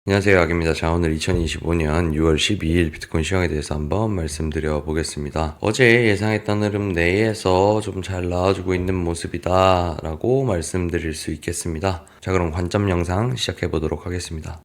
안녕하세요, 악입니다. 자, 오늘 2025년 6월 12일 비트코인 시황에 대해서 한번 말씀드려 보겠습니다. 어제 예상했던 흐름 내에서 좀 잘 나와주고 있는 모습이다 라고 말씀드릴 수 있겠습니다. 자, 그럼 관점 영상 시작해 보도록 하겠습니다.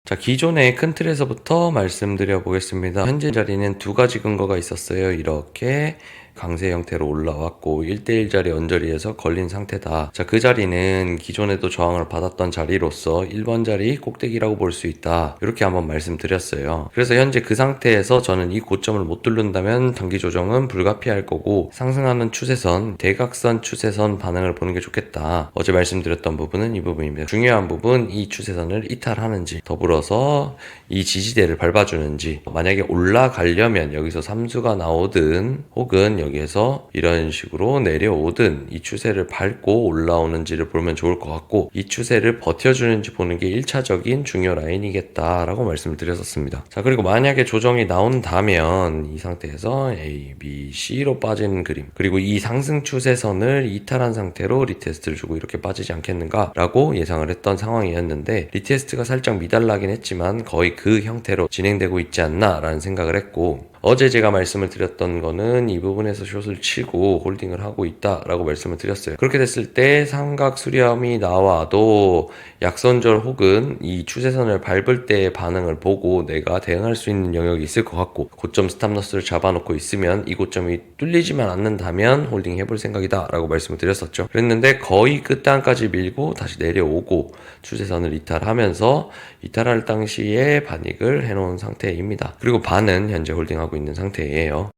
자, 기존의 큰 틀에서부터 말씀드려 보겠습니다. 현재 자리는 두 가지 근거가 있었어요. 이렇게 강세 형태로 올라왔고 1대1 자리 언저리에서 걸린 상태다. 자, 그 자리는 기존에도 저항을 받았던 자리로서 1번 자리 꼭대기라고 볼 수 있다. 이렇게 한번 말씀드렸어요. 그래서 현재 그 상태에서 저는 이 고점을 못 뚫는다면 단기 조정은 불가피할 거고 상승하는 추세선, 대각선 추세선 반응을 보는 게 좋겠다. 어제 말씀드렸던 부분은 이 부분입니다. 중요한 부분, 이 추세선을 이탈하는지 더불어서 이 지지대를 밟아주는지, 만약에 올라가려면 여기서 삼수가 나오든 혹은 여기에서 이런 식으로 내려오든 이 추세를 밟고 올라오는지를 보면 좋을 것 같고, 이 추세를 버텨주는지 보는 게 1차적인 중요 라인이겠다라고 말씀을 드렸었습니다. 자, 그리고 만약에 조정이 나온다면 이 상태에서 A, B, C로 빠지는 그림, 그리고 이 상승 추세선을 이탈한 상태로 리테스트를 주고 이렇게 빠지지 않겠는가 라고 예상을 했던 상황이었는데, 리테스트가 살짝 미달나긴 했지만 거의 그 형태로 진행되고 있지 않나 라는 생각을 했고, 어제 제가 말씀을 드렸던 거는 이 부분에서 숏을 치고 홀딩을 하고 있다라고 말씀을 드렸어요. 그렇게 됐을 때 삼각 수렴이 나와도 약선절 혹은 이 추세선을 밟을 때의 반응을 보고 내가 대응할 수 있는 영역이 있을 것 같고, 고점 스탑러스를 잡아놓고 있으면 이 고점이 뚫리지만 않는다면 홀딩 해볼 생각이다 라고 말씀을 드렸었죠. 그랬는데 거의 끝단까지 밀고 다시 내려오고 추세선을 이탈하면서 이탈할 당시에 반익을 해놓은 상태입니다. 그리고 반은 현재 홀딩하고 있는 상태예요.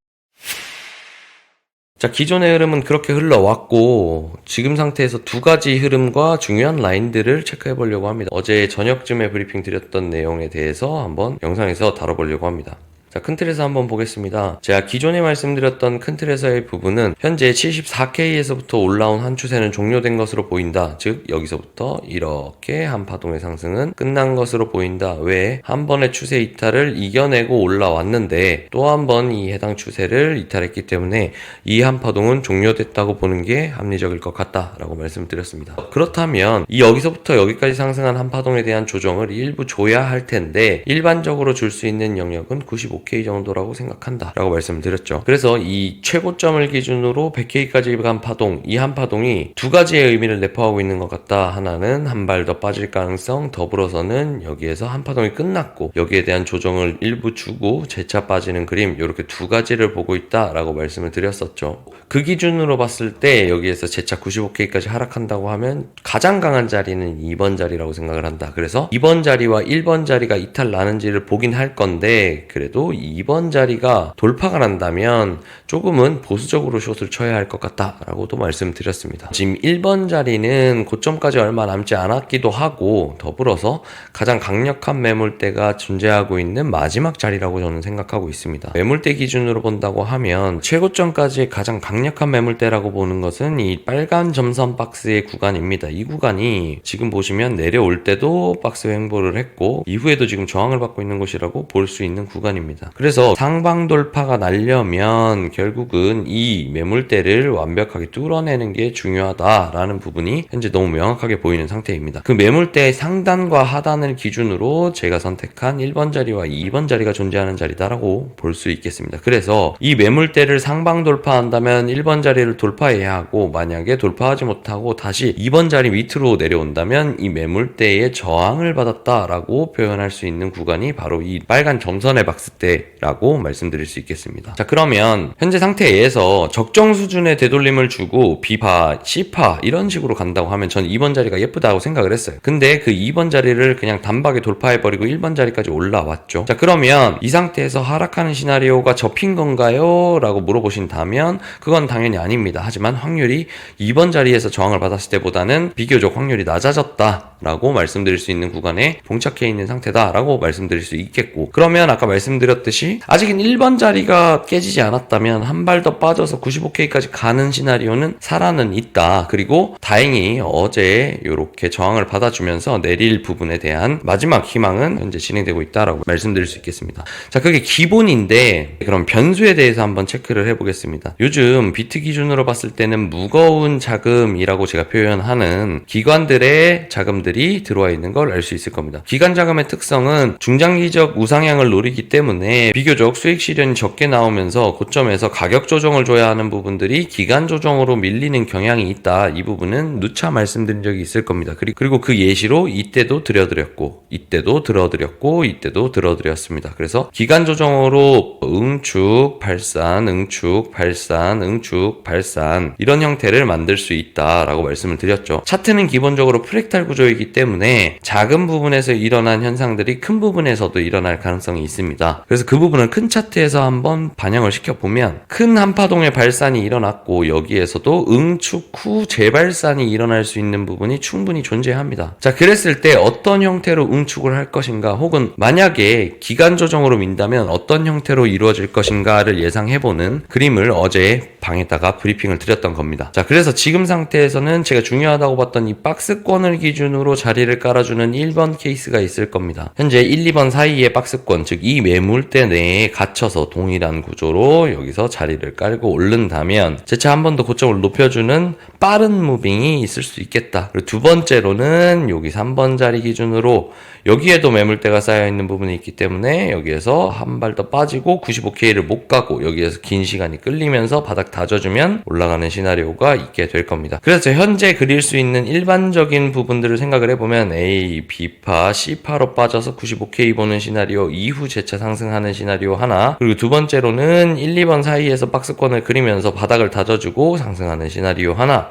자, 기존의 흐름은 그렇게 흘러왔고 지금 상태에서 두 가지 흐름과 중요한 라인들을 체크해 보려고 합니다. 어제 저녁쯤에 브리핑 드렸던 내용에 대해서 한번 영상에서 다뤄보려고 합니다. 자, 큰 틀에서 한번 보겠습니다. 제가 기존에 말씀드렸던 큰 틀에서의 부분은 현재 74K에서부터 올라온 한 추세는 종료된 것으로 보인다. 즉 여기서부터 이렇게 한 파동의 상승은 끝난 것으로 보인다. 왜? 한 번의 추세 이탈을 이겨내고 올라왔는데 또 한 번 이 해당 추세를 이탈했기 때문에 이 한 파동은 종료됐다고 보는 게 합리적일 것 같다라고 말씀을 드렸습니다. 그렇다면 이 여기서부터 여기까지 상승한 한 파동에 대한 조정을 일부 줘야 할 텐데 일반적으로 줄 수 있는 영역은 95K 정도라고 생각한다 라고 말씀을 드렸죠. 그래서 이 최고점을 기준으로 100K까지 간 파동, 이 한 파동이 두 가지의 의미를 내포하고 있는 것 같다. 하나는 한 발 더 빠질 가능성, 더불어서는 여기에서 한 파동이 끝났고 여기에 대한 조정을 일부 주고 재차 빠지는 그림, 이렇게 두 가지를 보고 있다 라고 말씀을 드렸었죠. 그 기준으로 봤을 때 여기에서 재차 95K까지 하락한다고 하면 가장 강한 자리는 2번 자리라고 생각을 한다. 그래서 2번 자리와 1번 자리가 이탈 나는지를 보긴 할 건데, 그래도 2번 자리가 돌파가 난다면 조금은 보수적으로 숏을 쳐야 할 것 같다라고도 말씀드렸습니다. 지금 1번 자리는 고점까지 얼마 남지 않았기도 하고 더불어서 가장 강력한 매물대가 존재하고 있는 마지막 자리라고 저는 생각하고 있습니다. 매물대 기준으로 본다고 하면 최고점까지 가장 강력한 매물대라고 보는 것은 이 빨간 점선 박스의 구간입니다. 이 구간이 지금 보시면 내려올 때도 박스 횡보를 했고 이후에도 지금 저항을 받고 있는 곳이라고 볼 수 있는 구간입니다. 그래서 상방 돌파가 나려면 결국은 이 매물대를 완벽하게 뚫어내는 게 중요하다라는 부분이 현재 너무 명확하게 보이는 상태입니다. 그 매물대의 상단과 하단을 기준으로 제가 선택한 1번 자리와 2번 자리가 존재하는 자리다라고 볼 수 있겠습니다. 그래서 이 매물대를 상방 돌파한다면 1번 자리를 돌파해야 하고, 만약에 돌파하지 못하고 다시 2번 자리 밑으로 내려온다면 이 매물대의 저항을 받았다라고 표현할 수 있는 구간이 바로 이 빨간 점선의 박스대라고 말씀드릴 수 있겠습니다. 자, 그러면 현재 상태에서 적정 수준의 되돌림을 주고 B파, C파 이런 식으로 간다고 하면 전 2번 자리가 예쁘다고 생각을 했어요. 근데 그 2번 자리를 그냥 단박에 돌파해버리고 1번 자리까지 올라왔죠. 자, 그러면 이 상태에서 하락하는 시나리오가 접힌 건가요? 라고 물어보신다면 그건 당연히 아닙니다. 하지만 확률이 2번 자리에서 저항을 받았을 때보다는 비교적 확률이 낮아졌다 라고 말씀드릴 수 있는 구간에 봉착해 있는 상태다 라고 말씀드릴 수 있겠고, 그러면 아까 말씀드렸던 말씀드렸듯이 아직은 1번 자리가 깨지지 않았다면 한 발 더 빠져서 95K까지 가는 시나리오는 살아는 있다. 그리고 다행히 어제 이렇게 저항을 받아주면서 내릴 부분에 대한 마지막 희망은 현재 진행되고 있다라고 말씀드릴 수 있겠습니다. 자, 그게 기본인데 그럼 변수에 대해서 한번 체크를 해보겠습니다. 요즘 비트 기준으로 봤을 때는 무거운 자금이라고 제가 표현하는 기관들의 자금들이 들어와 있는 걸 알 수 있을 겁니다. 기관 자금의 특성은 중장기적 우상향을 노리기 때문에 비교적 수익 실현이 적게 나오면서 고점에서 가격 조정을 줘야 하는 부분들이 기간 조정으로 밀리는 경향이 있다. 이 부분은 누차 말씀드린 적이 있을 겁니다. 그리고 그 예시로 이때도 들어드렸고 이때도 들어드렸습니다. 그래서 기간 조정으로 응축, 발산, 응축, 발산, 응축, 발산 이런 형태를 만들 수 있다라고 말씀을 드렸죠. 차트는 기본적으로 프랙탈 구조이기 때문에 작은 부분에서 일어난 현상들이 큰 부분에서도 일어날 가능성이 있습니다. 그래서 그 부분을 큰 차트에서 한번 반영을 시켜보면 큰 한파동의 발산이 일어났고 여기에서도 응축 후 재발산이 일어날 수 있는 부분이 충분히 존재합니다. 자, 그랬을 때 어떤 형태로 응축을 할 것인가 혹은 만약에 기간 조정으로 민다면 어떤 형태로 이루어질 것인가를 예상해보는 그림을 어제 방에다가 브리핑을 드렸던 겁니다. 자, 그래서 지금 상태에서는 제가 중요하다고 봤던 이 박스권을 기준으로 자리를 깔아주는 1번 케이스가 있을 겁니다. 현재 1, 2번 사이의 박스권, 즉 이 매물대 내에 갇혀서 동일한 구조로 여기서 자리를 깔고 오른다면 재차 한 번 더 고점을 높여주는 빠른 무빙이 있을 수 있겠다. 그리고 두 번째로는 여기 3번 자리 기준으로 여기에도 매물대가 쌓여있는 부분이 있기 때문에 여기에서 한 발 더 빠지고 95K를 못 가고 여기에서 긴 시간이 끌리면서 바닥 다져주면 올라가는 시나리오가 있게 될 겁니다. 그래서 현재 그릴 수 있는 일반적인 부분들을 생각을 해보면 A, B파, C파로 빠져서 95K 보는 시나리오 이후 재차 상승하는 시나리오 하나, 그리고 두 번째로는 1, 2번 사이에서 박스권을 그리면서 바닥을 다져주고 상승하는 시나리오 하나,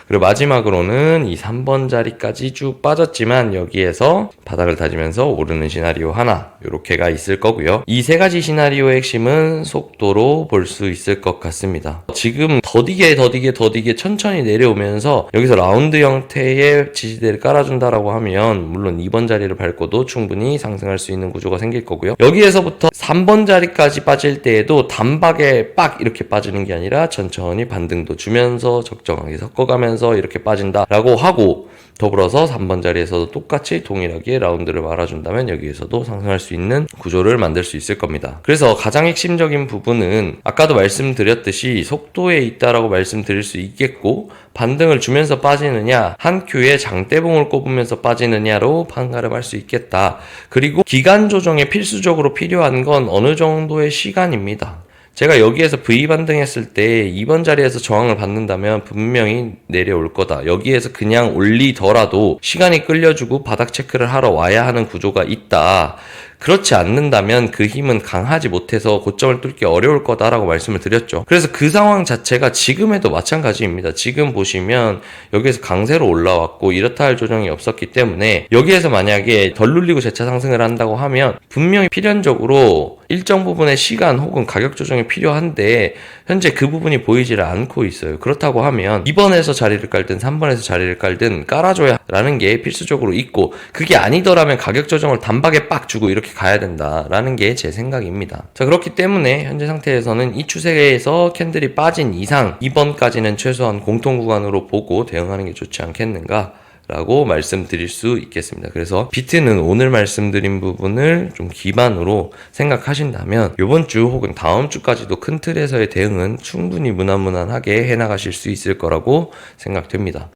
그리고 마지막으로는 이 3번 자리까지 쭉 빠졌지만 여기에서 바닥을 다지면서 오르는 시나리오 하나, 요렇게가 있을 거고요. 이 세 가지 시나리오의 핵심은 속도로 볼 수 있을 것 같습니다. 지금 더디게 천천히 내려오면서 여기서 라운드 형태의 지지대를 깔아준다라고 하면 물론 2번 자리를 밟고도 충분히 상승할 수 있는 구조가 생길 거고요. 여기에서부터 3번 자리까지 빠질 때에도 단박에 빡 이렇게 빠지는 게 아니라 천천히 반등도 주면서 적정하게 섞어가면서 이렇게 빠진다라고 하고, 더불어서 3번 자리에서도 똑같이 동일하게 라운드를 말아준다면 여기에서도 상승할 수 있는 구조를 만들 수 있을 겁니다. 그래서 가장 핵심적인 부분은 아까도 말씀드렸듯이 속도에 있다라고 말씀드릴 수 있겠고, 반등을 주면서 빠지느냐 한 큐에 장대봉을 꼽으면서 빠지느냐로 판가름할 수 있겠다. 그리고 기간 조정에 필수적으로 필요한 건 어느 정도의 시간입니다. 제가 여기에서 V 반등했을 때 2번 자리에서 저항을 받는다면 분명히 내려올 거다. 여기에서 그냥 올리더라도 시간이 끌려주고 바닥 체크를 하러 와야 하는 구조가 있다. 그렇지 않는다면 그 힘은 강하지 못해서 고점을 뚫기 어려울 거다라고 말씀을 드렸죠. 그래서 그 상황 자체가 지금에도 마찬가지입니다. 지금 보시면 여기에서 강세로 올라왔고 이렇다 할 조정이 없었기 때문에 여기에서 만약에 덜 눌리고 재차 상승을 한다고 하면 분명히 필연적으로 일정 부분의 시간 혹은 가격 조정이 필요한데 현재 그 부분이 보이지를 않고 있어요. 그렇다고 하면 2번에서 자리를 깔든 3번에서 자리를 깔든 깔아줘야 라는 게 필수적으로 있고, 그게 아니더라면 가격 조정을 단박에 빡 주고 이렇게 가야 된다라는 게 제 생각입니다. 자, 그렇기 때문에 현재 상태에서는 이 추세에서 캔들이 빠진 이상 2번까지는 최소한 공통 구간으로 보고 대응하는 게 좋지 않겠는가 라고 말씀드릴 수 있겠습니다. 그래서 비트는 오늘 말씀드린 부분을 좀 기반으로 생각하신다면 이번 주 혹은 다음 주까지도 큰 틀에서의 대응은 충분히 무난무난하게 해나가실 수 있을 거라고 생각됩니다.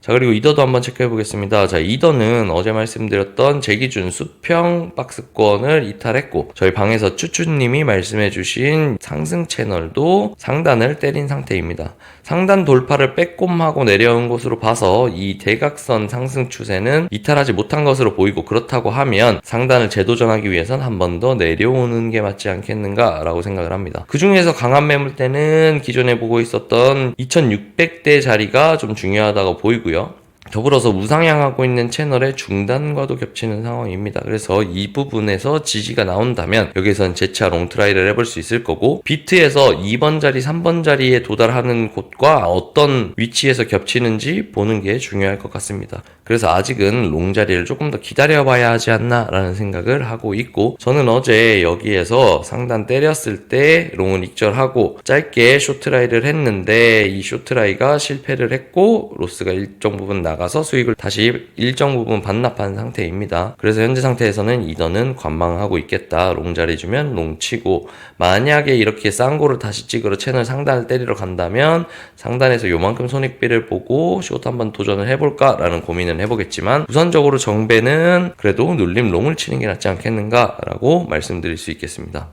자, 그리고 이더도 한번 체크해 보겠습니다. 자, 이더는 어제 말씀드렸던 제 기준 수평 박스권을 이탈했고, 저희 방에서 쭈쭈님이 말씀해 주신 상승 채널도 상단을 때린 상태입니다. 상단 돌파를 빼꼼하고 내려온 것으로 봐서 이 대각선 상승 추세는 이탈하지 못한 것으로 보이고, 그렇다고 하면 상단을 재도전하기 위해선 한 번 더 내려오는 게 맞지 않겠는가 라고 생각을 합니다. 그 중에서 강한 매물대는 기존에 보고 있었던 2600대 자리가 좀 중요하다고 보이고요. 더불어서 우상향하고 있는 채널의 중단과도 겹치는 상황입니다. 그래서 이 부분에서 지지가 나온다면 여기선 재차 롱트라이를 해볼 수 있을 거고, 비트에서 2번 자리, 3번 자리에 도달하는 곳과 어떤 위치에서 겹치는지 보는 게 중요할 것 같습니다. 그래서 아직은 롱 자리를 조금 더 기다려봐야 하지 않나 라는 생각을 하고 있고, 저는 어제 여기에서 상단 때렸을 때 롱은 익절하고 짧게 쇼트라이를 했는데 이 쇼트라이가 실패를 했고 로스가 일정 부분 나가서 수익을 다시 일정 부분 반납한 상태입니다. 그래서 현재 상태에서는 이더는 관망하고 있겠다. 롱 자리 주면 롱 치고, 만약에 이렇게 쌍고를 다시 찍으러 채널 상단을 때리러 간다면 상단에서 요만큼 손익비를 보고 숏 한번 도전을 해볼까 라는 고민을 해보겠지만, 우선적으로 정배는 그래도 눌림 롱을 치는 게 낫지 않겠는가 라고 말씀드릴 수 있겠습니다.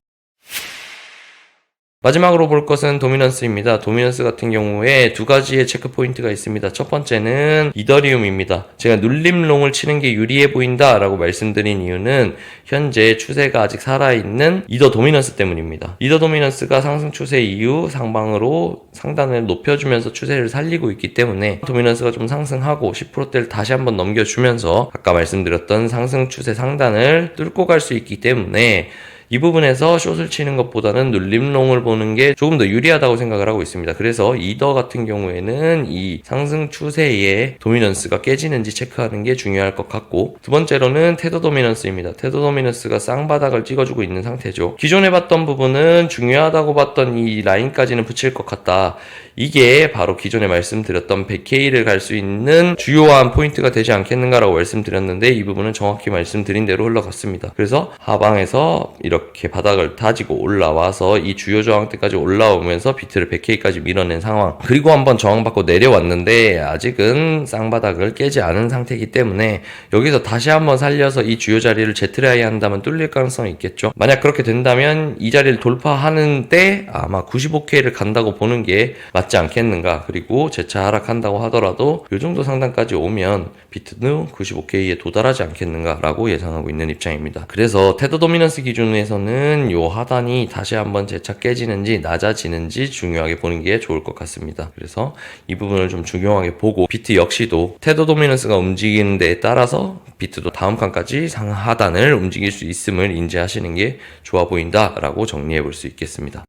마지막으로 볼 것은 도미넌스입니다. 도미넌스 같은 경우에 두 가지의 체크 포인트가 있습니다. 첫 번째는 이더리움입니다. 제가 눌림롱을 치는 게 유리해 보인다 라고 말씀드린 이유는 현재 추세가 아직 살아있는 이더 도미넌스 때문입니다. 이더 도미넌스가 상승 추세 이후 상방으로 상단을 높여주면서 추세를 살리고 있기 때문에 도미넌스가 좀 상승하고 10%대를 다시 한번 넘겨주면서 아까 말씀드렸던 상승 추세 상단을 뚫고 갈 수 있기 때문에 이 부분에서 숏을 치는 것보다는 눌림롱을 보는 게 조금 더 유리하다고 생각을 하고 있습니다. 그래서 이더 같은 경우에는 이 상승 추세의 도미넌스가 깨지는지 체크하는 게 중요할 것 같고, 두 번째로는 테더 도미넌스입니다. 테더 도미넌스가 쌍바닥을 찍어주고 있는 상태죠. 기존에 봤던 부분은 중요하다고 봤던 이 라인까지는 붙일 것 같다. 이게 바로 기존에 말씀드렸던 100K를 갈 수 있는 주요한 포인트가 되지 않겠는가라고 말씀드렸는데, 이 부분은 정확히 말씀드린 대로 흘러갔습니다. 그래서 하방에서 이렇게 바닥을 다지고 올라와서 이 주요 저항대까지 올라오면서 비트를 100K까지 밀어낸 상황, 그리고 한번 저항받고 내려왔는데 아직은 쌍바닥을 깨지 않은 상태이기 때문에 여기서 다시 한번 살려서 이 주요 자리를 재트라이 한다면 뚫릴 가능성이 있겠죠. 만약 그렇게 된다면 이 자리를 돌파하는데 아마 95K를 간다고 보는 게 맞지 않겠는가. 그리고 재차 하락한다고 하더라도 이 정도 상단까지 오면 비트도 95K에 도달하지 않겠는가 라고 예상하고 있는 입장입니다. 그래서 테더 도미넌스 기준에서는 요 하단이 다시 한번 재차 깨지는지 낮아지는지 중요하게 보는 게 좋을 것 같습니다. 그래서 이 부분을 좀 중요하게 보고, 비트 역시도 테더 도미넌스가 움직이는 데에 따라서 비트도 다음 칸까지 상하단을 움직일 수 있음을 인지하시는 게 좋아 보인다 라고 정리해 볼 수 있겠습니다.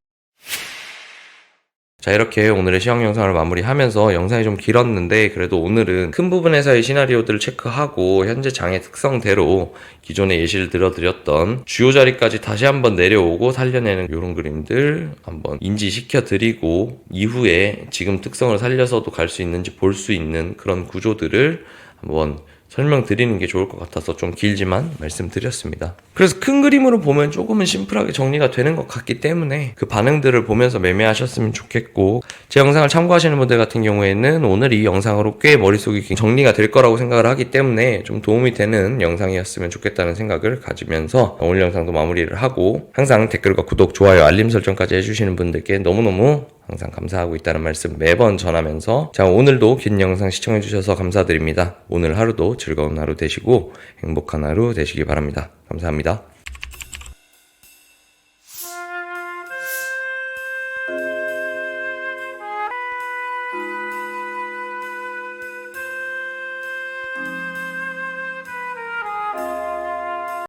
자, 이렇게 오늘의 시황 영상을 마무리하면서, 영상이 좀 길었는데 그래도 오늘은 큰 부분에서의 시나리오들을 체크하고 현재 장의 특성대로 기존에 예시를 들어드렸던 주요 자리까지 다시 한번 내려오고 살려내는 이런 그림들 한번 인지시켜 드리고, 이후에 지금 특성을 살려서도 갈 수 있는지 볼 수 있는 그런 구조들을 한번 설명드리는 게 좋을 것 같아서 좀 길지만 말씀드렸습니다. 그래서 큰 그림으로 보면 조금은 심플하게 정리가 되는 것 같기 때문에 그 반응들을 보면서 매매하셨으면 좋겠고, 제 영상을 참고하시는 분들 같은 경우에는 오늘 이 영상으로 꽤 머릿속이 정리가 될 거라고 생각을 하기 때문에 좀 도움이 되는 영상이었으면 좋겠다는 생각을 가지면서 오늘 영상도 마무리를 하고, 항상 댓글과 구독, 좋아요, 알림 설정까지 해주시는 분들께 너무너무 항상 감사하고 있다는 말씀 매번 전하면서, 자, 오늘도 긴 영상 시청해주셔서 감사드립니다. 오늘 하루도 즐거운 하루 되시고 행복한 하루 되시기 바랍니다. 감사합니다.